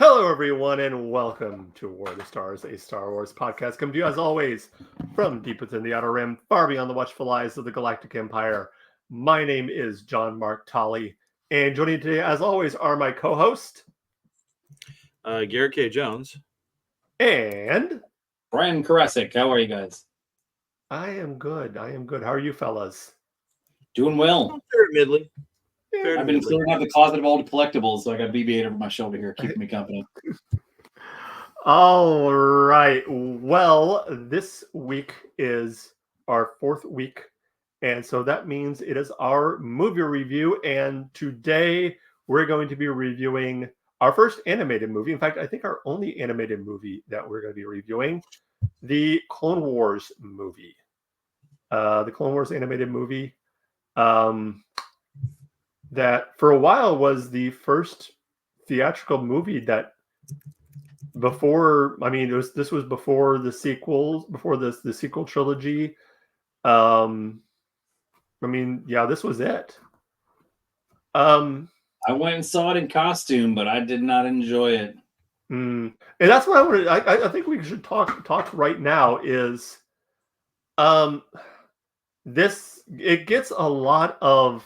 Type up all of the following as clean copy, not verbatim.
Hello, everyone, and welcome to War of the Stars, a Star Wars podcast. Come to you, as always, from deep within the Outer Rim, far beyond the watchful eyes of the Galactic Empire. My name is John Mark Tolley, and joining me today, as always, are my co-host, Garrett K. Jones. And Brian Karasik. How are you guys? I am good. How are you, fellas? Doing well. Fair admittedly. I've been clearing out the closet of old collectibles, so I got BB-8 over my shoulder here, keeping me company. All right. Well, this week is our fourth week, and so that means it is our movie review. And today we're going to be reviewing our first animated movie. In fact, I think our only animated movie that we're going to be reviewing, the Clone Wars movie. The Clone Wars animated movie. That for a while was the first theatrical movie that this was before the sequels, before the sequel trilogy. This was it. I went and saw it in costume, but I did not enjoy it. And that's what I wanted. I think we should talk right now is this, it gets a lot of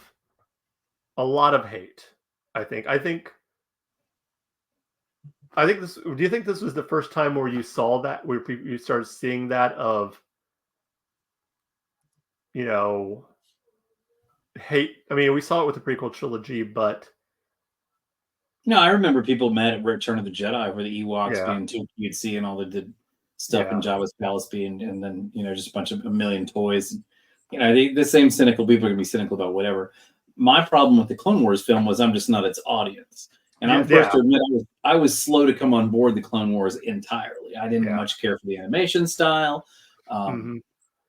hate. I think this. Do you think this was the first time where you saw that, where you started seeing that of, hate? I mean, we saw it with the prequel trilogy, but no, I remember people mad at Return of the Jedi, where the Ewoks being too cutesy and all the stuff in Jabba's palace being, and then just a million toys. The same cynical people are gonna be cynical about whatever. My problem with the Clone Wars film was I'm just not its audience. And I'm first to admit I was slow to come on board the Clone Wars entirely. I didn't much care for the animation style.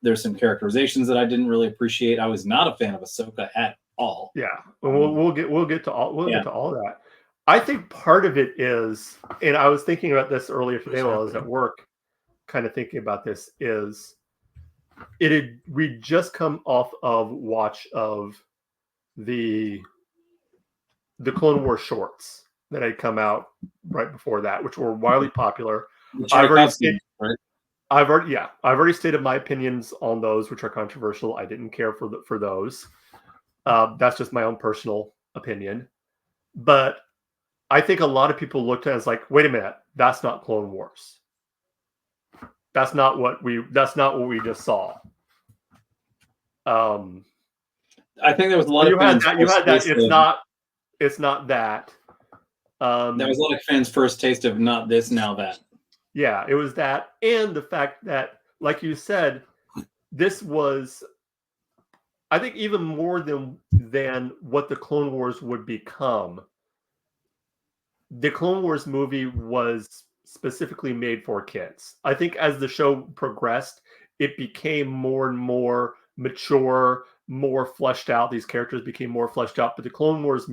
There's some characterizations that I didn't really appreciate. I was not a fan of Ahsoka at all. Yeah, we'll get to all that. I think part of it is, and I was thinking about this earlier today while I was at work, kind of thinking about this, is we just come off of watch of the Clone Wars shorts that had come out right before that, which were wildly popular. I've already stated my opinions on those, which are controversial. I didn't care for those. That's just my own personal opinion. But I think a lot of people looked at it as like, wait a minute, that's not Clone Wars. That's not what we just saw. I think there was a lot of fans. You had that. It's not that. There was a lot of fans' first taste of not this, now that. Yeah, it was that, and the fact that, like you said, this was, I think, even more than what the Clone Wars would become. The Clone Wars movie was specifically made for kids. I think as the show progressed, it became more and more mature, more fleshed out. These characters became more fleshed out, but the Clone Wars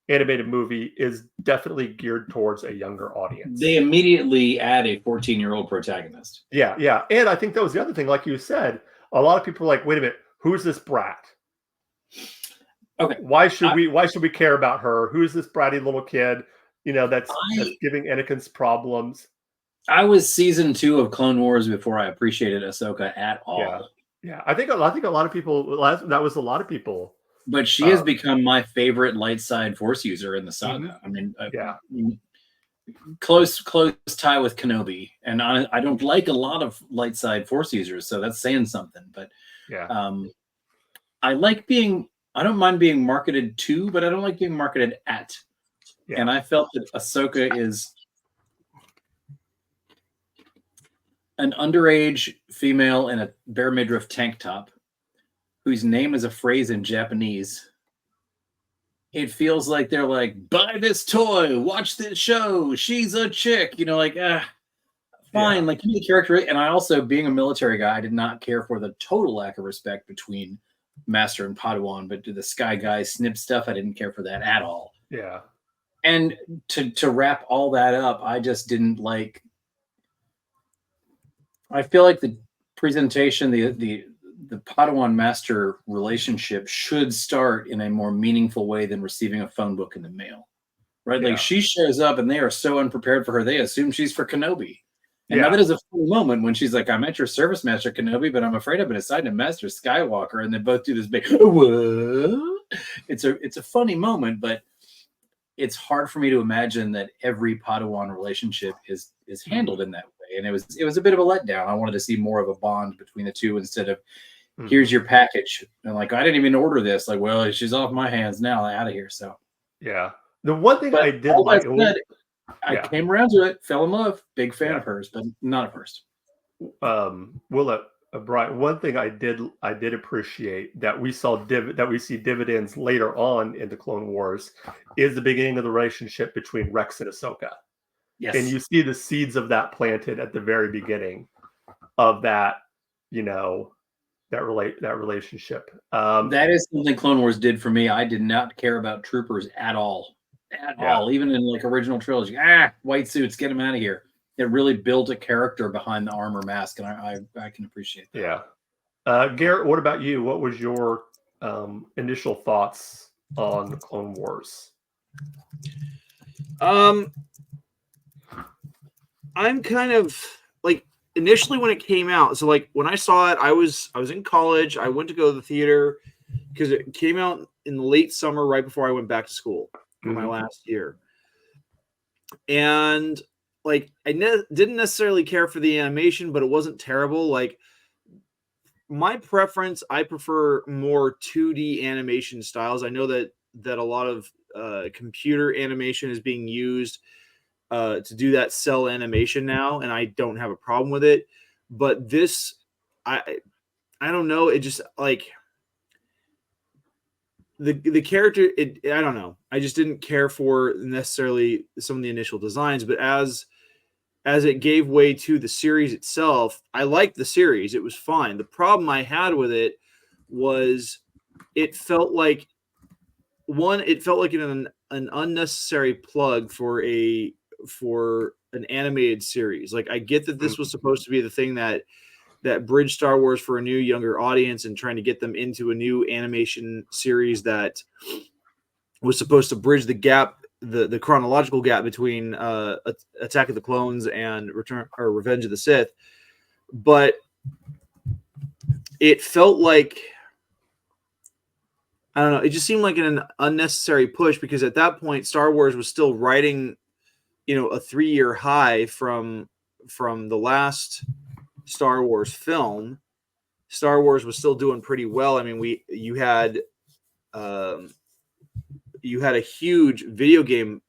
animated movie, is definitely geared towards a younger audience. They immediately add a 14-year-old protagonist. Yeah. And I think that was the other thing, like you said, a lot of people were like, wait a minute, who's this brat? Okay. Why should we care about her? Who's this bratty little kid, that's giving Anakin's problems? I was season 2 of Clone Wars before I appreciated Ahsoka at all. Yeah. I think a lot of people, that was a lot of people. But she has become my favorite light side Force user in the saga. I mean, close tie with Kenobi, and I don't like a lot of light side Force users, so that's saying something. But I don't mind being marketed to, but I don't like being marketed at. Yeah. And I felt that Ahsoka is an underage female in a bare midriff tank top, whose name is a phrase in Japanese. It feels like they're like, buy this toy, watch this show, she's a chick, fine, like, give me the character. And I also, being a military guy, I did not care for the total lack of respect between Master and Padawan, but the Sky Guy snip stuff, I didn't care for that at all. Yeah. And to wrap all that up, I just didn't like, I feel like the presentation, the Padawan Master relationship should start in a more meaningful way than receiving a phone book in the mail. right? Like she shows up and they are so unprepared for her. They assume she's for Kenobi. And now that is a funny moment when she's like, I'm at your service, Master Kenobi, but I'm afraid I've been assigned to Master Skywalker. And they both do this big, what? It's a funny moment, but it's hard for me to imagine that every Padawan relationship is handled in that way. And it was a bit of a letdown. I wanted to see more of a bond between the two instead of here's your package. And like, I didn't even order this. Like, well, she's off my hands now, out of here. So yeah. The one thing I did like, I came around to it, fell in love, big fan of hers, but not at first. Brian, one thing I did appreciate that we see dividends later on in the Clone Wars is the beginning of the relationship between Rex and Ahsoka. Yes. And you see the seeds of that planted at the very beginning of that, that relationship. That is something Clone Wars did for me. I did not care about troopers at all. Even in like original trilogy. White suits, get them out of here. It really built a character behind the armor mask, and I can appreciate that. Yeah. Garrett, what about you? What was your initial thoughts on the Clone Wars? I'm kind of like initially when it came out. So like when I saw it, I was in college. I went to go to the theater because it came out in the late summer, right before I went back to school for my last year. And like I didn't necessarily care for the animation, but it wasn't terrible. Like my preference, I prefer more 2D animation styles. I know that a lot of computer animation is being used to do that cell animation now, and I don't have a problem with it. But this, I don't know. It just like the character. I don't know. I just didn't care for necessarily some of the initial designs, but as it gave way to the series itself, I liked the series. It was fine. The problem I had with it was it felt like an unnecessary plug for an animated series. Like I get that this was supposed to be the thing that bridged Star Wars for a new younger audience and trying to get them into a new animation series that was supposed to bridge the gap, the chronological gap between Attack of the Clones and Revenge of the Sith. But it felt like, I don't know, it just seemed like an unnecessary push because at that point Star Wars was still riding, a 3-year high from the last Star Wars film. Star Wars was still doing pretty well. I mean, you had a huge video game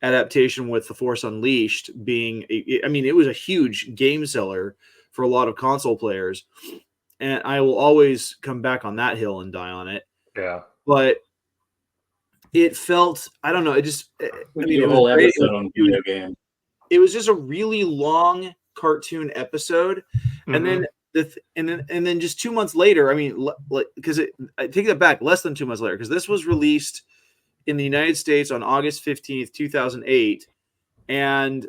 adaptation with The Force Unleashed it was a huge game seller for a lot of console players. And I will always come back on that hill and die on it. Yeah. But it felt, I don't know, it just, a whole episode on video game. It was just a really long cartoon episode. And then and then just 2 months later, because I take that back, less than 2 months later, because this was released in the United States on August 15th, 2008. And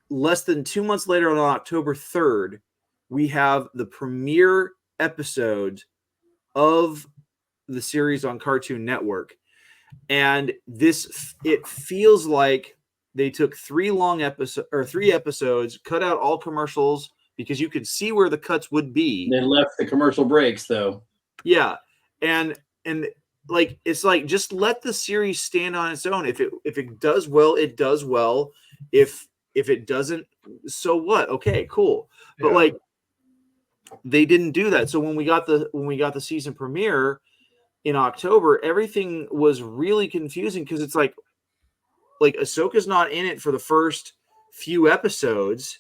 less than 2 months later on October 3rd, we have the premiere episode of the series on Cartoon Network. And it feels like they took 3 episodes, cut out all commercials because you could see where the cuts would be. They left the commercial breaks though. Yeah. And like, it's like, just let the series stand on its own. If it does well, it does well. If it doesn't, so what? Okay, cool. But like, they didn't do that. So when we got the season premiere in October, everything was really confusing because it's like Ahsoka's not in it for the first few episodes,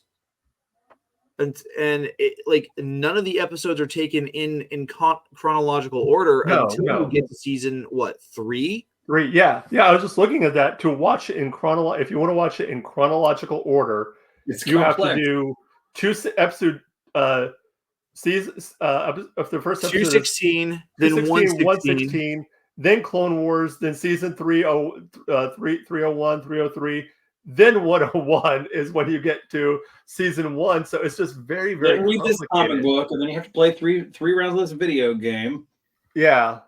and like none of the episodes are taken in chronological order until we get to season 3. 3, yeah. I was just looking at that to watch it in if you want to watch it in chronological order, you have to do 2 episode seasons of the first episode. 216, then 116, then Clone Wars, then season 301, 303, then 101 is when you get to season 1. So it's just very, very complicated. Read this comic book, and then you have to play three rounds of this video game. Yeah.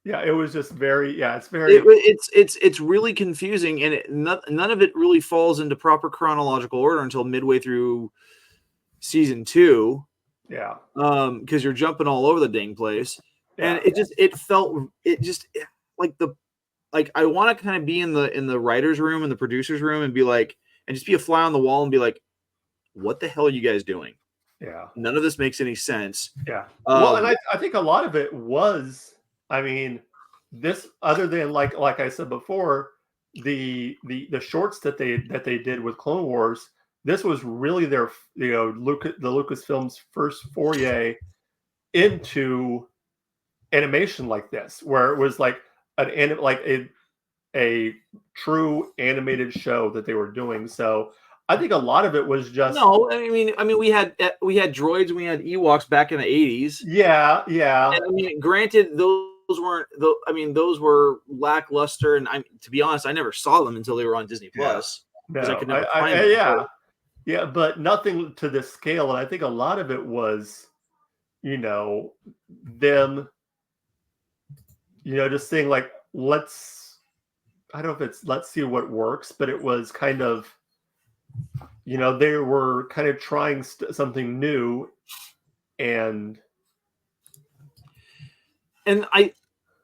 Yeah, it was just very. Yeah, it's it's really confusing, and none of it really falls into proper chronological order until midway through season 2. Yeah. Because you're jumping all over the dang place, and Yeah. it felt like I want to kind of be in the writers' room and the producers' room and be like, and just be a fly on the wall and be like, what the hell are you guys doing? Yeah. None of this makes any sense. Yeah. Well, and I think a lot of it was, I mean, this other than like I said before, the shorts that they did with Clone Wars, this was really their the Lucasfilm's first foray into animation like this, where it was like a true animated show that they were doing. So I think a lot of it was just no. I mean, we had droids and we had Ewoks back in the 80s. Yeah. And I mean, granted, those were lackluster, and to be honest, I never saw them until they were on Disney Plus. No, I could never find them. Yeah, but nothing to this scale. And I think a lot of it was, them, just saying like, I don't know if it's let's see what works, but it was kind of, they were kind of trying something new, and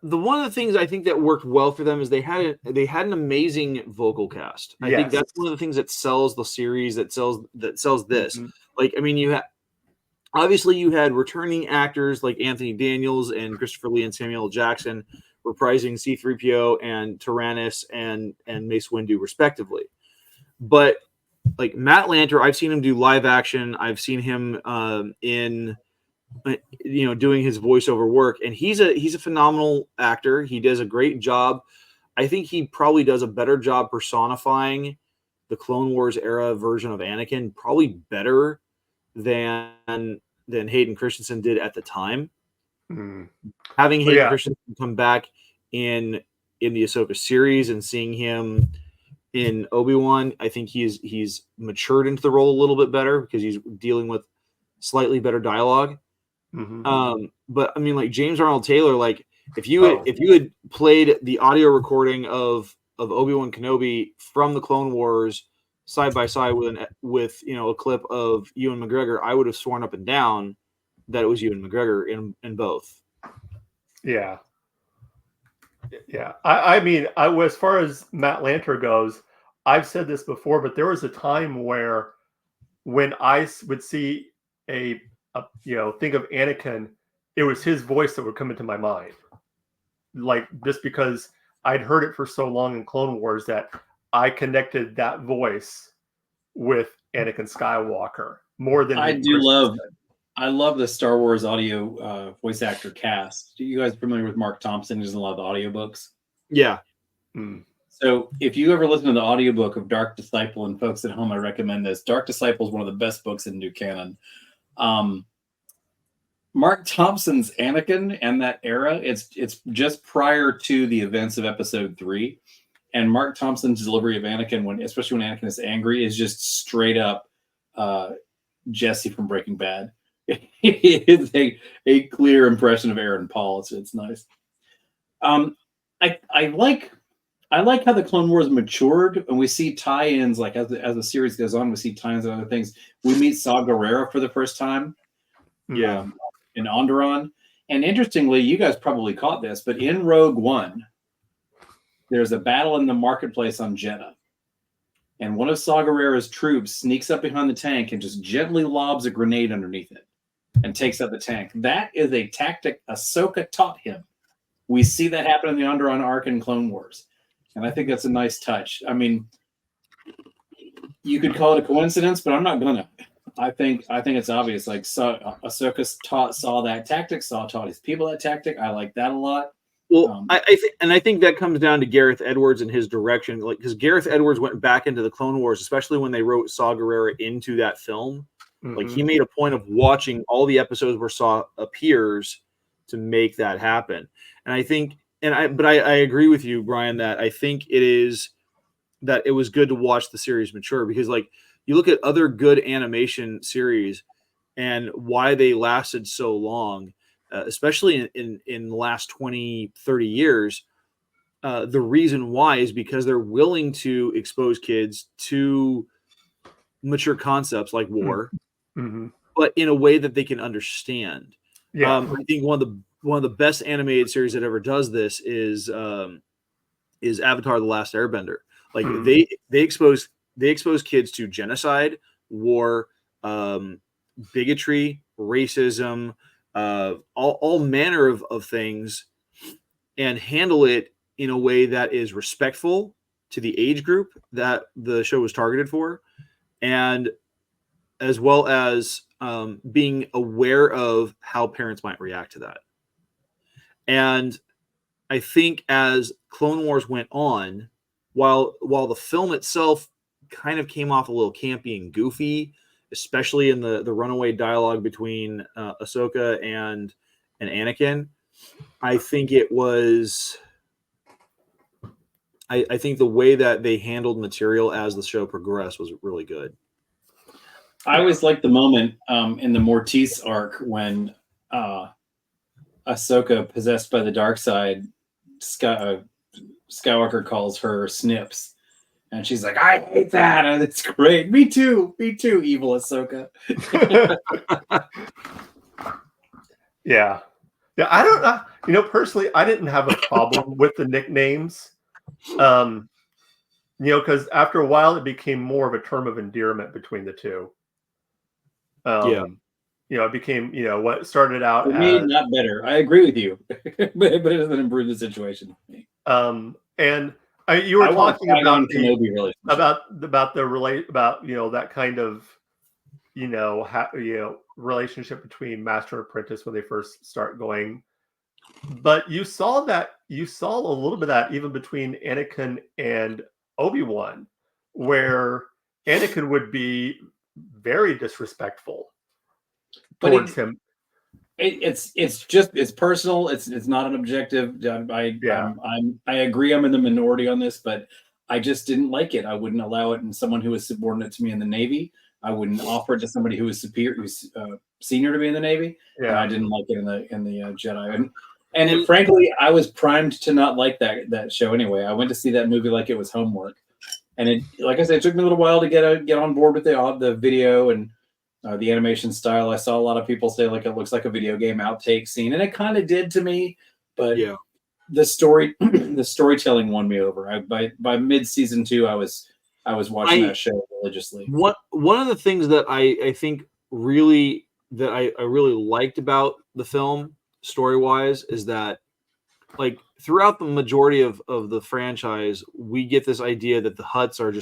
one of the things I think that worked well for them is they had an amazing vocal cast. I think that's one of the things that sells the series, that sells this. Mm-hmm. Like, I mean, you had returning actors like Anthony Daniels and Christopher Lee and Samuel L. Jackson reprising C-3PO and Tyrannus and Mace Windu respectively. But like Matt Lanter, I've seen him do live action. I've seen him in doing his voiceover work, and he's a phenomenal actor. He does a great job. I think he probably does a better job personifying the Clone Wars era version of Anakin, probably better than Hayden Christensen did at the time. Having Hayden Christensen come back in the Ahsoka series and seeing him in Obi-Wan, I think he's matured into the role a little bit better because he's dealing with slightly better dialogue. Mm-hmm. But I mean, like James Arnold Taylor, like if you had played the audio recording of Obi-Wan Kenobi from the Clone Wars side by side with a clip of Ewan McGregor, I would have sworn up and down that it was Ewan McGregor in both. Yeah. I mean, as far as Matt Lanter goes, I've said this before, but there was a time where when I would see think of Anakin, it was his voice that would come into my mind. Like, just because I'd heard it for so long in Clone Wars that I connected that voice with Anakin Skywalker more than I love the Star Wars audio voice actor cast. Are you guys familiar with Mark Thompson? He does a lot of the audiobooks. Yeah. So if you ever listen to the audiobook of Dark Disciple, and folks at home, I recommend this. Dark Disciple is one of the best books in new canon. Mark Thompson's Anakin and that era, it's just prior to the events of Episode 3. And Mark Thompson's delivery of Anakin, especially when Anakin is angry, is just straight up Jesse from Breaking Bad. It's a clear impression of Aaron Paul. It's nice. I like how the Clone Wars matured, and we see tie-ins, like as the series goes on, we see tie-ins and other things. We meet Saw Gerrera for the first time. Yeah. In Onderon. And interestingly, you guys probably caught this, but in Rogue One, there's a battle in the marketplace on Jedha. And one of Saw Gerrera's troops sneaks up behind the tank and just gently lobs a grenade underneath it and takes out the tank. That is a tactic Ahsoka taught him. We see that happen in the Onderon arc in Clone Wars. And I think that's a nice touch. I mean, you could call it a coincidence, but I'm not gonna. I think it's obvious. Like, Ahsoka taught Saw that tactic. Saw taught his people that tactic. I like that a lot. Well, I think that comes down to Gareth Edwards and his direction. Like, because Gareth Edwards went back into the Clone Wars, especially when they wrote Saw Gerrera into that film. Mm-hmm. Like, he made a point of watching all the episodes where Saw appears to make that happen. And I think, but I agree with you, Brian, that I think that it was good to watch the series mature, because like you look at other good animation series and why they lasted so long. especially in the last 20, 30 years. The reason why is because they're willing to expose kids to mature concepts like war, but in a way that they can understand. Yeah. I think one of the best animated series that ever does this is Avatar: The Last Airbender. Like they expose kids to genocide, war, bigotry, racism, all manner of things, and handle it in a way that is respectful to the age group that the show was targeted for, and as well as being aware of how parents might react to that. And I think as Clone Wars went on, while the film itself kind of came off a little campy and goofy, especially in the runaway dialogue between Ahsoka and Anakin, I think it was. I think the way that they handled material as the show progressed was really good. I always liked the moment in the Mortis arc when Ahsoka, possessed by the dark side, Skywalker calls her Snips. And she's like, I hate that. And it's great. Me too, evil Ahsoka. Yeah. Yeah, I don't know. You know, personally, I didn't have a problem with the nicknames. You know, because after a while, it became more of a term of endearment between the two. Yeah. You know, it became, you know, what started out For me, not better. I agree with you, but it doesn't improve the situation. And you were talking about about you know, that kind of, you know, relationship between master and apprentice when they first start going. But you saw a little bit of that even between Anakin and Obi-Wan, where Anakin would be very disrespectful towards him. It's personal. It's not an objective. I agree. I'm in the minority on this, but I just didn't like it. I wouldn't allow it in someone who was subordinate to me in the Navy. I wouldn't offer it to somebody who was senior to me in the Navie. Yeah. And I didn't like it in the Jedi. And frankly, I was primed to not like that show anyway. I went to see that movie like it was homework, and it, like I said, it took me a little while to get on board with the video and the animation style. I saw a lot of people say like it looks like a video game outtake scene, and it kind of did to me. But yeah, the storytelling won me over. By mid season 2, I was watching that show religiously. One of the things that I think really that I really liked about the film, story-wise, is that like throughout the majority of the franchise, we get this idea that the Hutts are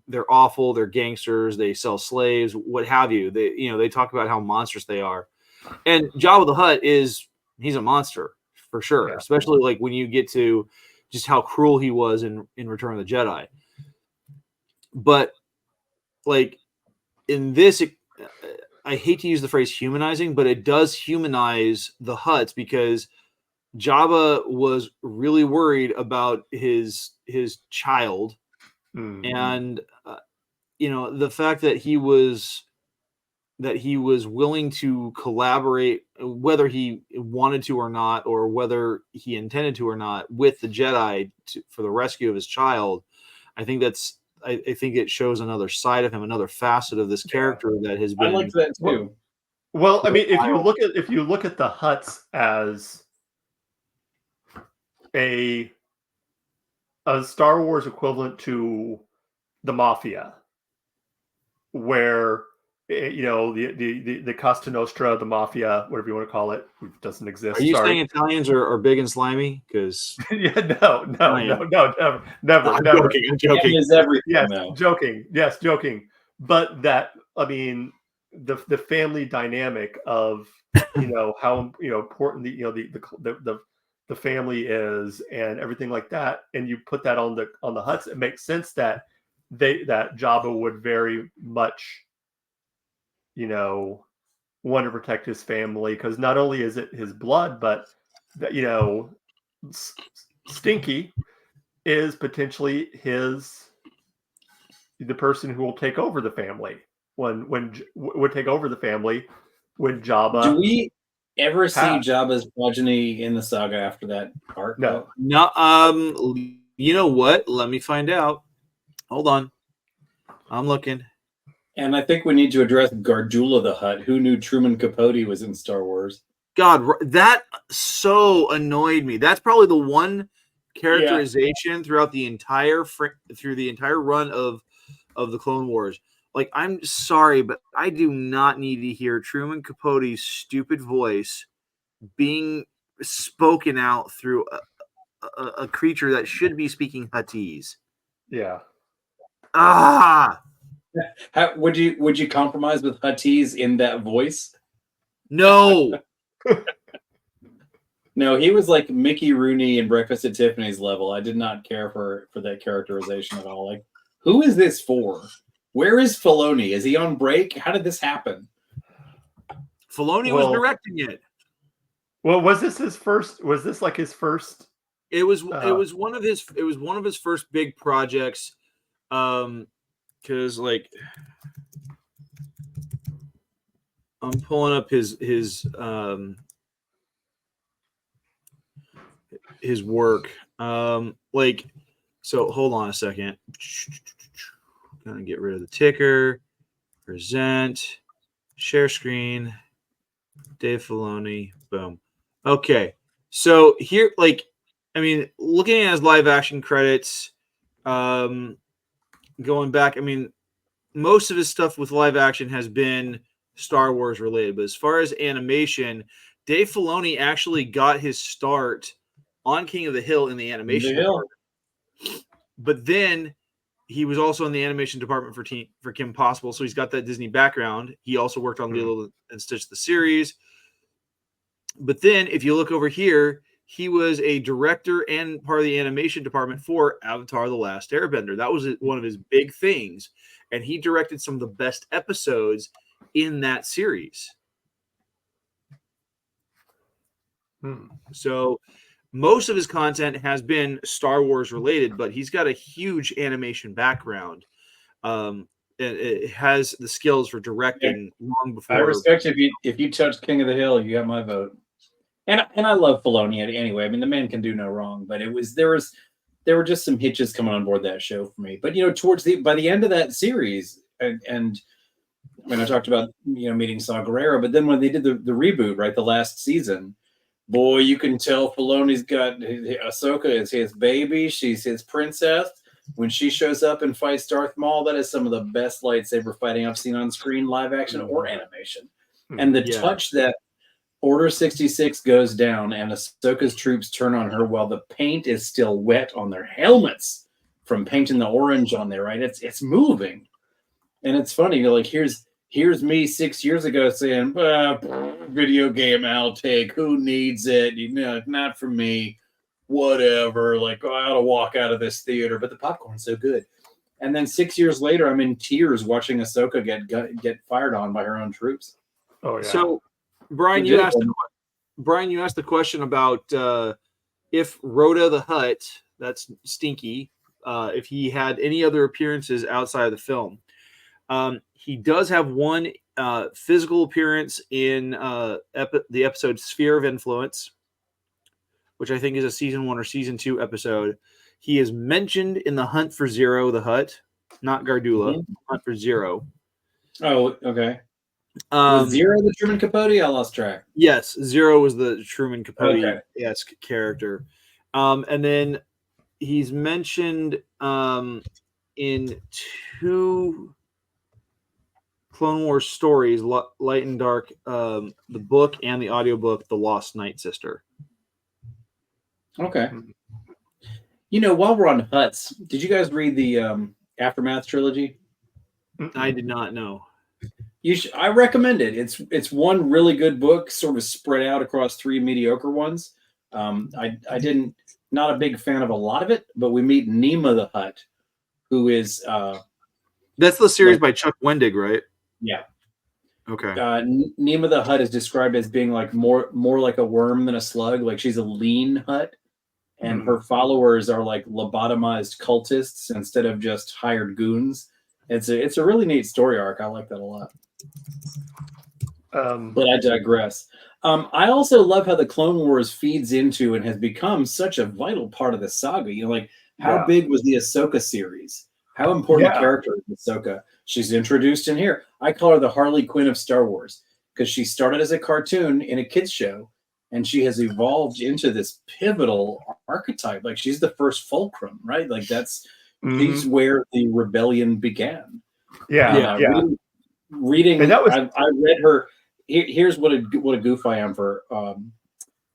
they're awful, they're gangsters, they sell slaves, what have you. They talk about how monstrous they are. And Jabba the Hutt he's a monster for sure, yeah. Especially like when you get to just how cruel he was in Return of the Jedi. But like in this, I hate to use the phrase humanizing, but it does humanize the Hutts because Jabba was really worried about his child, and the fact that he was willing to collaborate, whether he wanted to or not, or whether he intended to or not, with the Jedi for the rescue of his child. I think it shows another side of him, another facet of this character that has been. I like that too. Well, I mean, if you look at the Hutts as a Star Wars equivalent to the Mafia, where the Costa Nostra, the Mafia, whatever you want to call it, doesn't exist. Are you saying Italians are big and slimy? Because no, never. I'm joking. Is everything. Yes, joking. But that, I mean, the family dynamic of how important the family is and everything like that, and you put that on the Hutts, it makes sense that Jabba would very much want to protect his family, because not only is it his blood, but that Stinky is potentially the person who will take over the family when Jabba. ever see Jabba's progeny in the saga after that arc? No. No. You know what? Let me find out. Hold on. I'm looking. And I think we need to address Garjula the Hutt. Who knew Truman Capote was in Star Wars? God, that so annoyed me. That's probably the one characterization throughout the entire run of the Clone Wars. Like, I'm sorry, but I do not need to hear Truman Capote's stupid voice being spoken out through a creature that should be speaking Huttese. Yeah. Would you compromise with Huttese in that voice? No. No, he was like Mickey Rooney in Breakfast at Tiffany's level. I did not care for that characterization at all. Like, who is this for? Where is Filoni? Is he on break? How did this happen? Filoni was directing it. Well, was this his first? Was this like his first? It was one of his first big projects. Because like I'm pulling up his work. Like, so hold on a second. Gonna get rid of the ticker. Present. Share screen. Dave Filoni. Boom. Okay. So here, like, I mean, looking at his live action credits, going back, I mean, most of his stuff with live action has been Star Wars related, but as far as animation, Dave Filoni actually got his start on King of the Hill in the animation department. But then he was also in the animation department for Kim Possible, so he's got that Disney background. He also worked on Lilo and Stitch the series. But then, if you look over here, he was a director and part of the animation department for Avatar: The Last Airbender. That was one of his big things, and he directed some of the best episodes in that series. So most of his content has been Star Wars related, but he's got a huge animation background. It has the skills for directing long before. I respect if you touch King of the Hill, you got my vote. And I love Filoni anyway. I mean, the man can do no wrong. But there were just some hitches coming on board that show for me. But by the end of that series, and I mean, I talked about meeting Saw Gerrera, but then when they did the reboot, right, the last season, boy, you can tell Filoni's got Ahsoka is his baby. She's his princess. When she shows up and fights Darth Maul, that is some of the best lightsaber fighting I've seen on screen, live action or animation. And the touch that Order 66 goes down and Ahsoka's troops turn on her while the paint is still wet on their helmets from painting the orange on there, right? It's moving. And it's funny, like here's me 6 years ago saying, video game outtake, who needs it? Not for me. Whatever. Like, I ought to walk out of this theater, but the popcorn's so good. And then 6 years later, I'm in tears watching Ahsoka get fired on by her own troops. Oh yeah. So, Brian, you asked the question about if Rhoda the Hutt, that's Stinky, if he had any other appearances outside of the film. He does have one physical appearance in the episode Sphere of Influence, which I think is a season 1 or season 2 episode. He is mentioned in the Hunt for Zero the Hutt, not Gardula, Hunt for Zero. Oh, okay. Was Zero the Truman Capote? I lost track. Yes, Zero was the Truman Capote-esque character. And then he's mentioned in 2 Clone Wars stories, Light and Dark, the book and the audiobook, The Lost Night Sister. Okay. While we're on Hutts, did you guys read the Aftermath trilogy? I did not know. I recommend it. It's one really good book, sort of spread out across 3 mediocre ones. Not a big fan of a lot of it, but we meet Nema the Hutt, who is that's the series by Chuck Wendig, right? Yeah. Okay. Nema the Hutt is described as being like more like a worm than a slug. Like, she's a lean Hutt, and her followers are like lobotomized cultists instead of just hired goons. It's a really neat story arc. I like that a lot. But I digress. I also love how the Clone Wars feeds into and has become such a vital part of the saga. You know, like how big was the Ahsoka series? How important a character is Ahsoka? She's introduced in here. I call her the Harley Quinn of Star Wars because she started as a cartoon in a kids show, and she has evolved into this pivotal archetype. Like she's the first fulcrum, right? Like she's where the rebellion began. Reading, and that was, I read her. Here's what a goof I am for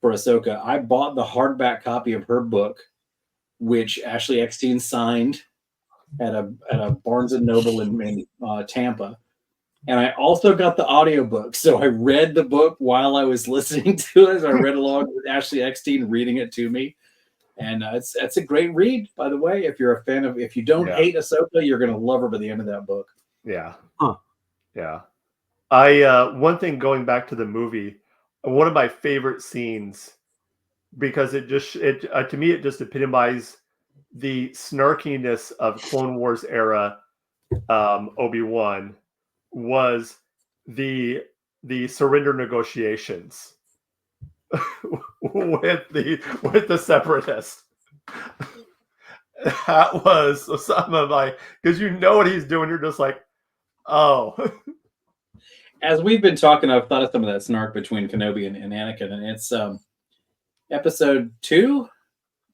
Ahsoka. I bought the hardback copy of her book, which Ashley Eckstein signed at a Barnes and Noble in Tampa, and I also got the audiobook. So I read the book while I was listening to it. I read along with Ashley Eckstein reading it to me, and it's a great read, by the way. If you're a fan of, if you don't hate Ahsoka, you're gonna love her by the end of that book. Yeah. Yeah. One thing, going back to the movie, one of my favorite scenes, because to me it just epitomized the snarkiness of Clone Wars era Obi-Wan, was the surrender negotiations with the separatists. That was some of my, because you know what he's doing, you're just like, oh. As we've been talking, I've thought of some of that snark between Kenobi and Anakin, and it's episode 2,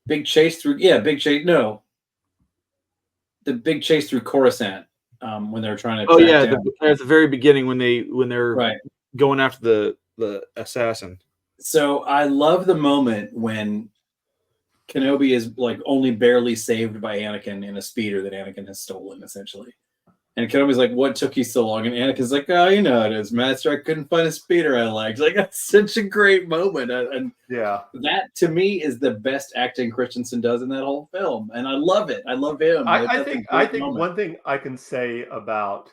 big chase through. Yeah, big chase. No, the big chase through Coruscant when they're trying to. At the very beginning when they're going after the assassin. So I love the moment when Kenobi is like only barely saved by Anakin in a speeder that Anakin has stolen, essentially. And Kenobi's like, "What took you so long?" And Anakin's like, "Oh, you know how it is, Master. I couldn't find a speeder I liked." Like, that's such a great moment. And that to me is the best acting Christensen does in that whole film, and I love it. I love him. I think one thing I can say about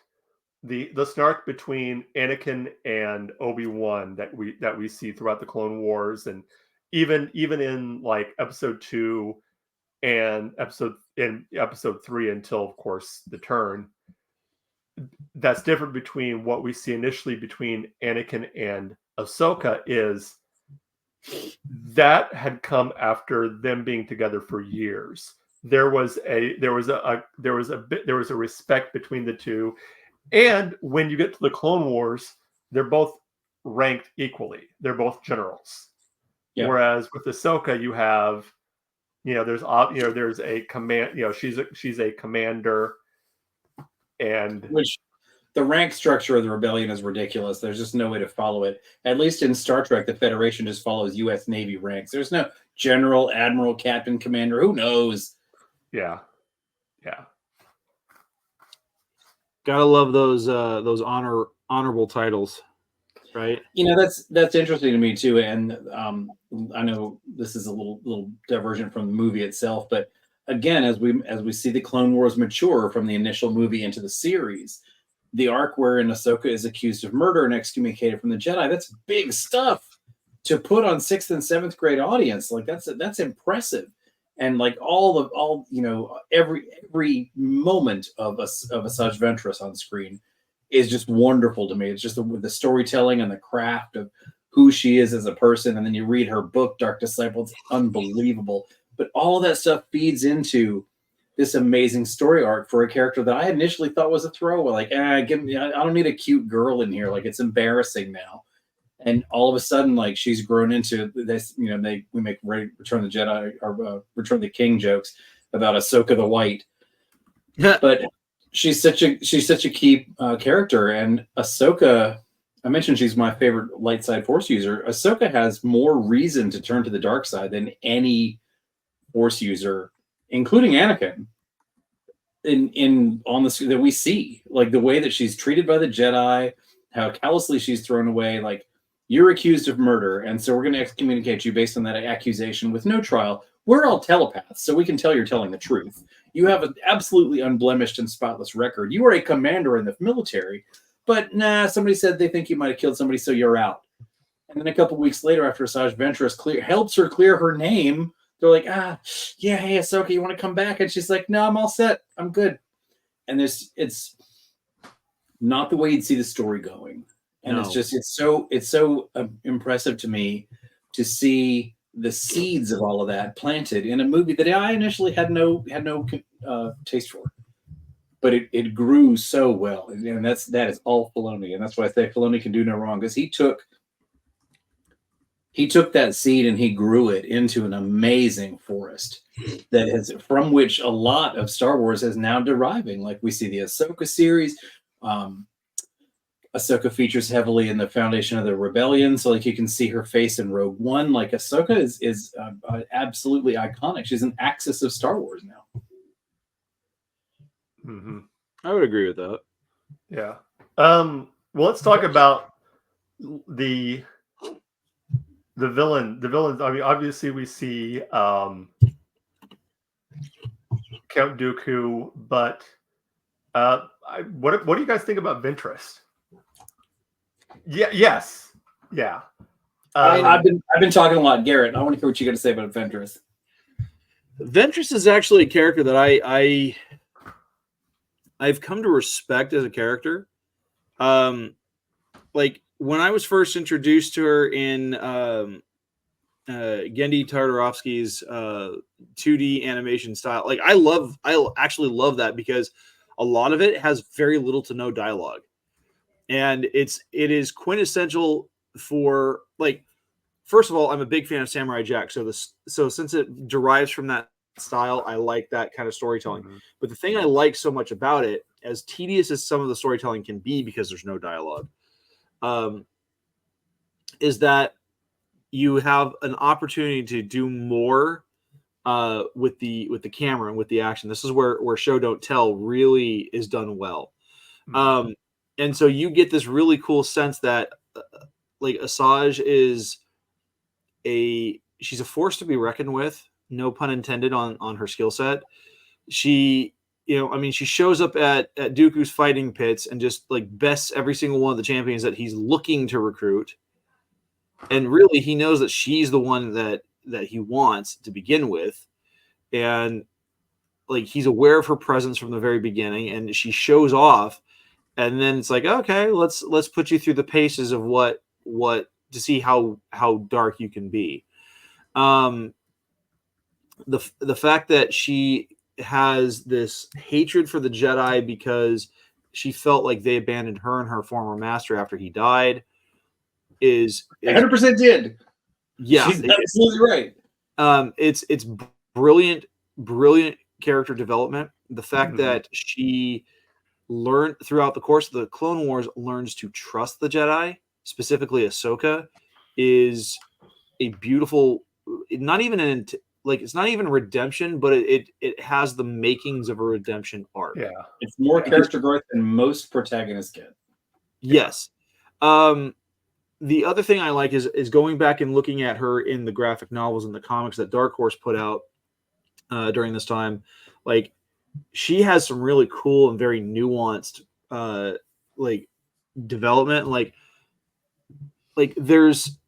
the snark between Anakin and Obi-Wan that we see throughout the Clone Wars, and even in like episode 2 and episode 3 until, of course, the turn. That's different between what we see initially between Anakin and Ahsoka is that had come after them being together for years. There was a respect between the two, and when you get to the Clone Wars, they're both ranked equally. They're both generals. Yeah. Whereas with Ahsoka, you have, there's a command. She's a commander. And which the rank structure of the rebellion is ridiculous. There's just no way to follow it. At least in Star Trek, the Federation just follows U.S. Navy ranks. There's no general, admiral, captain, commander. Who knows? Yeah. Gotta love those honorable titles, right? That's interesting to me too. And I know this is a little divergent from the movie itself, but again, as we see the Clone Wars mature from the initial movie into the series, the arc wherein Ahsoka is accused of murder and excommunicated from the Jedi, that's big stuff to put on 6th and 7th grade audience. Like that's impressive. And like every moment of Asajj Ventress on screen is just wonderful to me. It's just the storytelling and the craft of who she is as a person. And then you read her book, Dark Disciple, it's unbelievable. But all of that stuff feeds into this amazing story arc for a character that I initially thought was a throwaway. Like, I don't need a cute girl in here. Like, it's embarrassing now. And all of a sudden, like, she's grown into this. We make Return of the Jedi or Return of the King jokes about Ahsoka the White, but she's such a key character. And Ahsoka, I mentioned she's my favorite light side Force user. Ahsoka has more reason to turn to the dark side than any Force user, including Anakin, that we see, like the way that she's treated by the Jedi, how callously she's thrown away. Like, you're accused of murder, and so we're going to excommunicate you based on that accusation with no trial. We're all telepaths, so we can tell you're telling the truth. You have an absolutely unblemished and spotless record. You are a commander in the military, but somebody said they think you might have killed somebody, so you're out. And then a couple weeks later, after Asajj Ventress helps her clear her name, they're like, hey, Ahsoka, you want to come back? And she's like, no, I'm all set. I'm good. And it's not the way you'd see the story going. And it's so impressive to me to see the seeds of all of that planted in a movie that I initially had no taste for, but it grew so well, and that is all Filoni, and that's why I say Filoni can do no wrong, because he took that seed and he grew it into an amazing forest from which a lot of Star Wars is now deriving. Like we see the Ahsoka series. Ahsoka features heavily in the Foundation of the Rebellion, so like you can see her face in Rogue One. Like Ahsoka is absolutely iconic. She's an axis of Star Wars now. Mm-hmm. I would agree with that. Yeah. Well, let's talk about the villain. The villains. I mean, obviously we see Count Dooku, but what do you guys think about Ventress? Yeah. Yes. Yeah. I've been talking a lot, Garrett. I want to hear what you got to say about Ventress. Ventress is actually a character that I've come to respect as a character. Like when I was first introduced to her in Genndy Tartarovsky's 2D animation style, like I actually love that, because a lot of it has very little to no dialogue. And it is quintessential for, like, first of all, I'm a big fan of Samurai Jack. So since it derives from that style, I like that kind of storytelling. Mm-hmm. But the thing I like so much about it, as tedious as some of the storytelling can be because there's no dialogue, is that you have an opportunity to do more with the camera and with the action. This is where show don't tell really is done well. Mm-hmm. And so you get this really cool sense that like Asajj she's a force to be reckoned with, no pun intended on her skill set. She shows up at Dooku's fighting pits and just like bests every single one of the champions that he's looking to recruit. And really he knows that she's the one that he wants to begin with. And like he's aware of her presence from the very beginning, and she shows off. And then it's like, okay, let's put you through the paces of what to see how dark you can be. The fact that she has this hatred for the Jedi because she felt like they abandoned her and her former master after he died is 100% did. Yeah, she's absolutely right. It's brilliant character development. The fact that she learned throughout the course of the Clone Wars learns to trust the Jedi, specifically Ahsoka, is a beautiful, it's not even redemption, but it has the makings of a redemption arc. Yeah, it's more character growth than most protagonists get. Yes. The other thing I like is going back and looking at her in the graphic novels and the comics that Dark Horse put out during this time. Like, she has some really cool and very nuanced like development. Like there's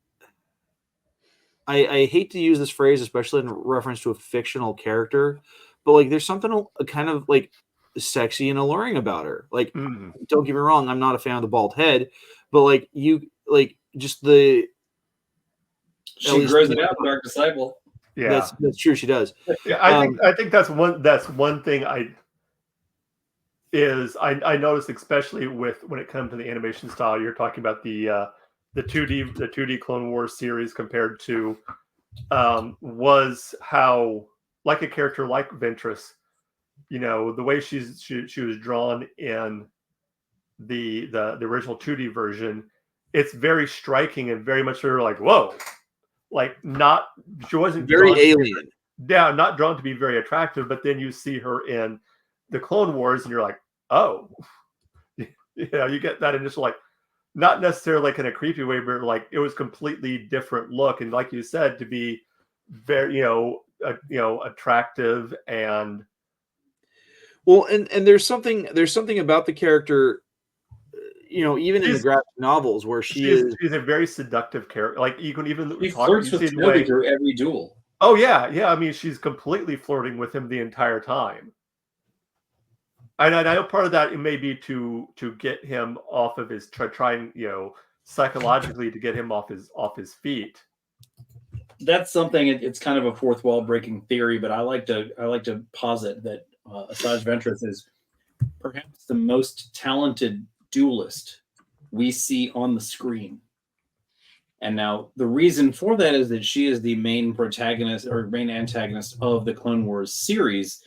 I hate to use this phrase, especially in reference to a fictional character, but like there's something kind of like sexy and alluring about her. Like, don't get me wrong, I'm not a fan of the bald head, but like she grows it out, Dark Disciple. Yeah, that's true. She does. Yeah, I think that's one thing I noticed, especially when it comes to the animation style. You're talking about the 2D Clone Wars series compared to was how, like a character like Ventress, the way she was drawn in the original 2D version, it's very striking and very much sort of like, whoa. Like, she wasn't very alien. Yeah, not drawn to be very attractive, but then you see her in the Clone Wars and you're like, oh, you get that initial, like, not necessarily like in a creepy way, but like it was completely different look. And like you said, to be very, attractive and. Well, and there's something about the character, even in the graphic novels where she's a very seductive character. Like, you can even he flirts with Kenobi through every duel. Oh yeah. I mean, she's completely flirting with him the entire time. And I know part of that it may be to get him off of his try and psychologically to get him off his feet. That's something. It's kind of a fourth wall breaking theory, but I like to posit that Asajj Ventress is perhaps the most talented duelist we see on the screen. And now the reason for that is that she is the main protagonist or main antagonist of the Clone Wars series.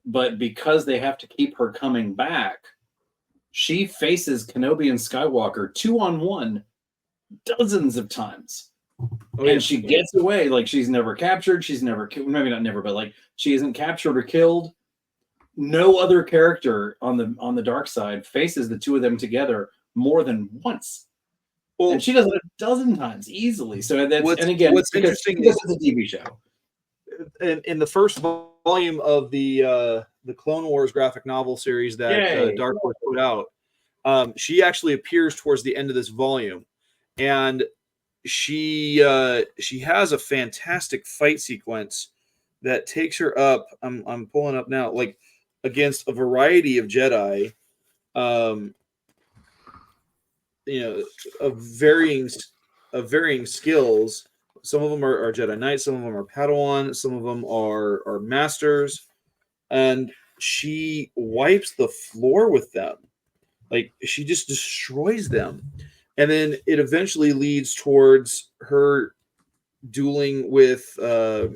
But because they have to keep her coming back, she faces Kenobi and Skywalker 2-on-1 dozens of times. And she gets away. Like, she's never captured. She's never killed. Maybe not never, but like, she isn't captured or killed. No other character on the dark side faces the two of them together more than once. Well, and she does it a dozen times easily. So that's, and again, what's interesting is it's a TV show. In the first volume of the Clone Wars graphic novel series that Dark Horse put out, she actually appears towards the end of this volume, and she has a fantastic fight sequence that takes her up. I'm pulling up now, like against a variety of Jedi, of varying skills. Some of them are Jedi Knights, some of them are Padawan, some of them are Masters, and she wipes the floor with them. Like, she just destroys them. And then it eventually leads towards her dueling with a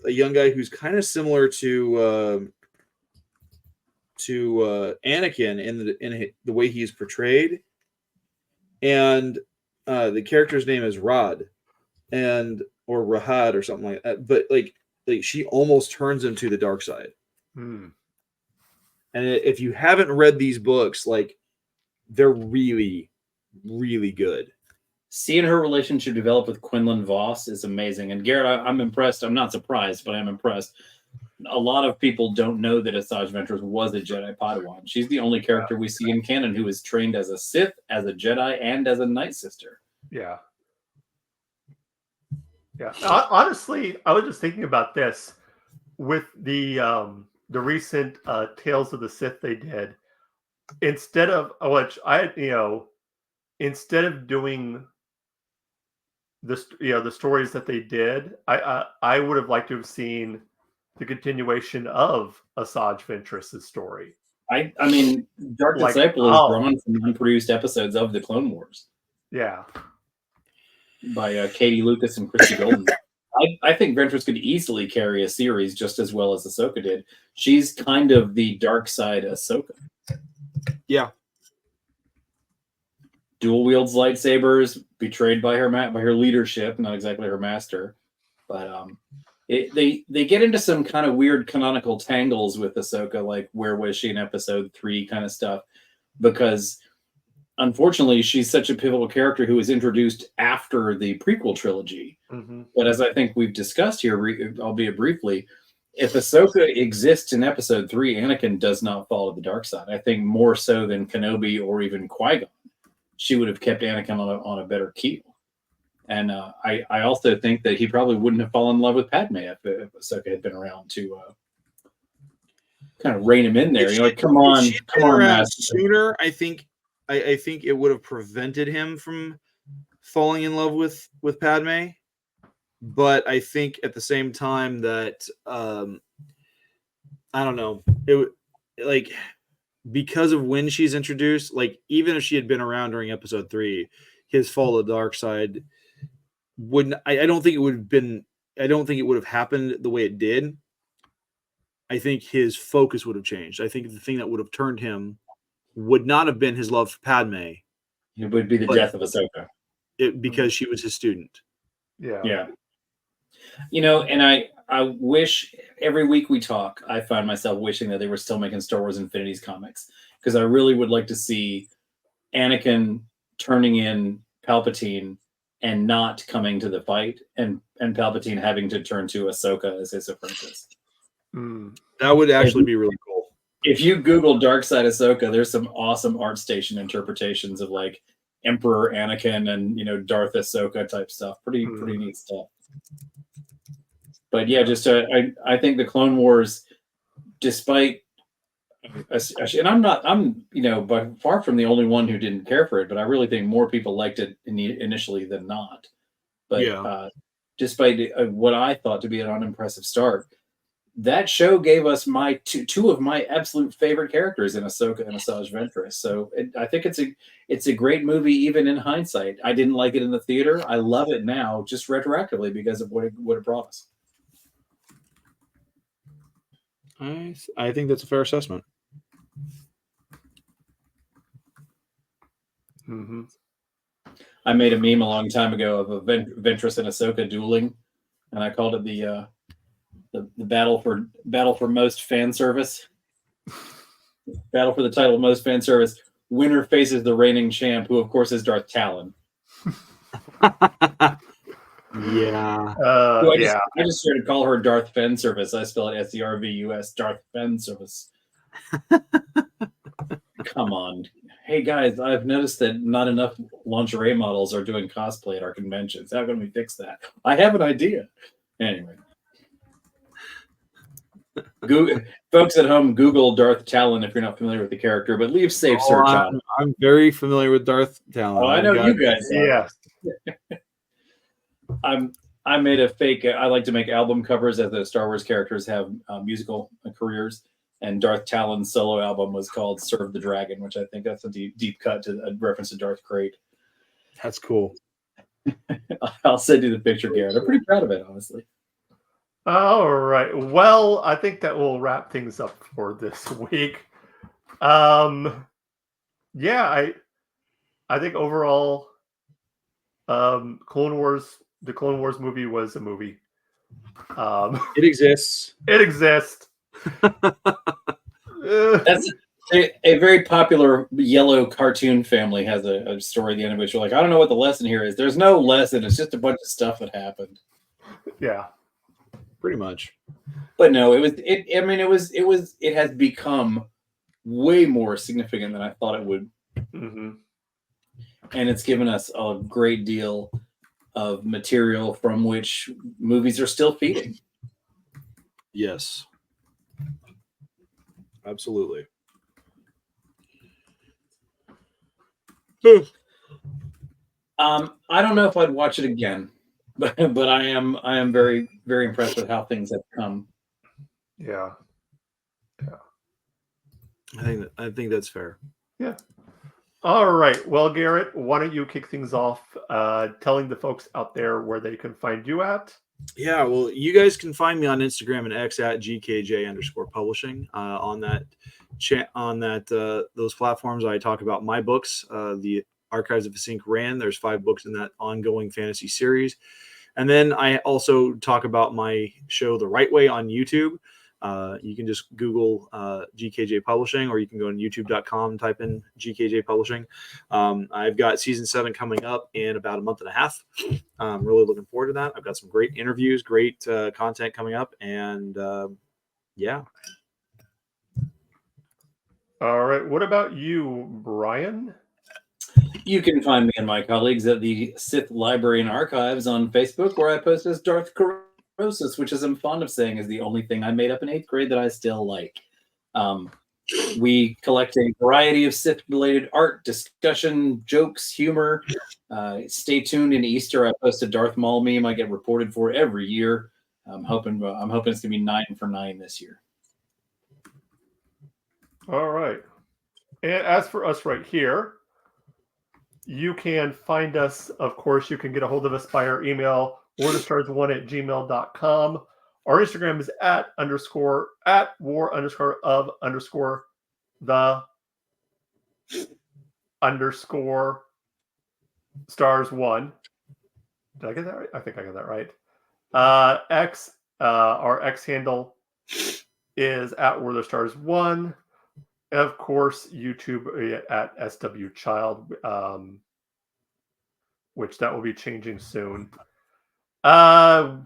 young guy who's kind of similar to Anakin in the way he's portrayed, and the character's name is Rod, or Rahad or something like that. But like she almost turns him to the dark side. And if you haven't read these books, like, they're really, really good. Seeing her relationship develop with Quinlan Vos is amazing. And Garrett, I'm impressed. I'm not surprised, but I'm impressed. A lot of people don't know that Asajj Ventress was a Jedi Padawan. She's the only character we see in canon who is trained as a Sith, as a Jedi, and as a Night Sister. Yeah. Honestly, I was just thinking about this with the recent Tales of the Sith they did. Instead of instead of doing the stories that they did, I would have liked to have seen the continuation of Asajj Ventress's story. I mean, Dark Disciple is drawn from unproduced episodes of the Clone Wars. Yeah. By Katie Lucas and Christy Golden. I think Ventress could easily carry a series just as well as Ahsoka did. She's kind of the dark side Ahsoka. Yeah. Dual wields lightsabers, betrayed by her leadership, not exactly her master. But they get into some kind of weird canonical tangles with Ahsoka, like where was she in episode 3 kind of stuff, because unfortunately she's such a pivotal character who was introduced after the prequel trilogy. But as I think we've discussed here, albeit briefly, if Ahsoka exists in episode 3, Anakin does not follow the dark side. I think more so than Kenobi or even Qui-Gon, she would have kept Anakin on a better keel. And I also think that he probably wouldn't have fallen in love with Padme if Ahsoka had been around to kind of rein him in there. Like, come on, sooner. I think it would have prevented him from falling in love with Padme. But I think at the same time that I don't know, because of when she's introduced, like, even if she had been around during episode 3, his fall to the dark side wouldn't. I don't think it would have been. I don't think it would have happened the way it did. I think his focus would have changed. I think the thing that would have turned him would not have been his love for Padme. It would be the death of Ahsoka. Because she was his student. Yeah. And I wish every week we talk, I find myself wishing that they were still making Star Wars Infinity's comics, because I really would like to see Anakin turning in Palpatine and not coming to the fight, and Palpatine having to turn to Ahsoka as his apprentice. That would actually be really cool. If you Google Dark Side Ahsoka, there's some awesome ArtStation interpretations of like Emperor Anakin and Darth Ahsoka type stuff. Pretty neat stuff. But yeah, just I think the Clone Wars, despite And I'm by far from the only one who didn't care for it, but I really think more people liked it initially than not. But despite what I thought to be an unimpressive start, that show gave us my two of my absolute favorite characters in Ahsoka and Asajj Ventress. So I think it's a great movie even in hindsight. I didn't like it in the theater. I love it now just retroactively because of what it brought us. I think that's a fair assessment. Mm-hmm. I made a meme a long time ago of a Ventress and Ahsoka dueling, and I called it the battle for most fan service. Battle for the title of most fan service. Winner faces the reigning champ, who of course is Darth Talon. Yeah. I just started to call her Darth Fen Service. I spell it SERVUS, Darth Fen Service. Come on. Hey guys, I've noticed that not enough lingerie models are doing cosplay at our conventions. How can we fix that? I have an idea. Anyway. Google, folks at home, Google Darth Talon if you're not familiar with the character, but leave safe search on. I'm very familiar with Darth Talon. Oh, I know you guys are. Yeah. I made a fake. I like to make album covers as the Star Wars characters have musical careers, and Darth Talon's solo album was called "Serve the Dragon," which I think that's a deep cut to a reference to Darth Crate. That's cool. I'll send you the picture, Garrett. I'm pretty proud of it, honestly. All right. Well, I think that will wrap things up for this week. Yeah, I think overall, Clone Wars, the Clone Wars movie was a movie. It exists. It exists. That's a very popular yellow cartoon family has a story at the end of which you're like, I don't know what the lesson here is. There's no lesson. It's just a bunch of stuff that happened. Yeah. Pretty much. But no, it has become way more significant than I thought it would. Mm-hmm. And it's given us a great deal of material from which movies are still feeding. Yes. Absolutely. I don't know if I'd watch it again, but I am very, very impressed with how things have come. Yeah. I think that's fair. Yeah. All right. Well, Garrett, why don't you kick things off, telling the folks out there where they can find you at? Yeah, well, you guys can find me on Instagram and X at GKJ_publishing. On those platforms, I talk about my books, the Archives of Sync Ran. There's 5 books in that ongoing fantasy series. And then I also talk about my show, The Right Way, on YouTube. You can just Google GKJ Publishing, or you can go on youtube.com, type in GKJ Publishing. I've got season 7 coming up in about a month and a half. I'm really looking forward to that. I've got some great interviews, great content coming up, and yeah. All right. What about you, Brian? You can find me and my colleagues at the Sith Library and Archives on Facebook, where I post as Darth Corrosis, which, as I'm fond of saying, is the only thing I made up in 8th grade that I still like. We collect a variety of Sith-related art, discussion, jokes, humor. Stay tuned in Easter. I post a Darth Maul meme I get reported for every year. I'm hoping it's gonna be 9 for 9 this year. All right. And as for us right here, you can find us. Of course, you can get a hold of us by our email, warthestars1@gmail.com. Our Instagram is @war_of_the_stars1. Did I get that right? I think I got that right. Our X handle is @warthestars1. And of course, YouTube at SWChild, which that will be changing soon. My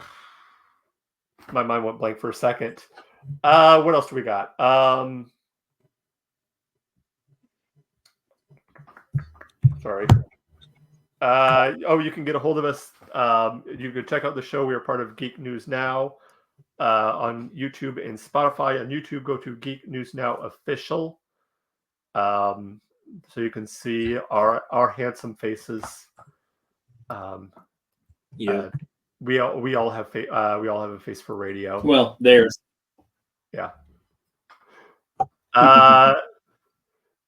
mind went blank for a second. What else do we got? Sorry. You can get a hold of us. You can check out the show. We are part of Geek News Now. on YouTube and Spotify. On YouTube, go to Geek News Now Official, so you can see our handsome faces. Yeah, we all have a face for radio. Well, there's. Yeah.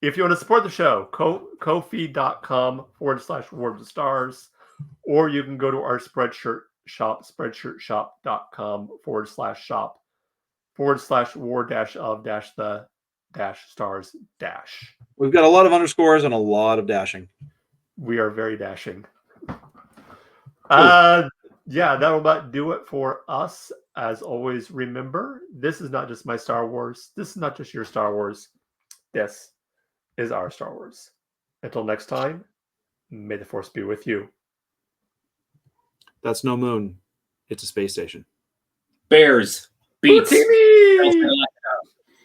If you want to support the show, ko-fi.com/War of the Stars, or you can go to our Spreadshirt shop, spreadshirtshop.com/war-of-the-stars. we've got a lot of underscores and a lot of dashing. We are very dashing. Cool. Yeah, that'll about do it for us. As always, remember, this is not just my Star Wars. This is not just your Star Wars. This is our Star Wars. Until next time, may the Force be with you. That's no moon. It's a space station. Bears. Beats. TV!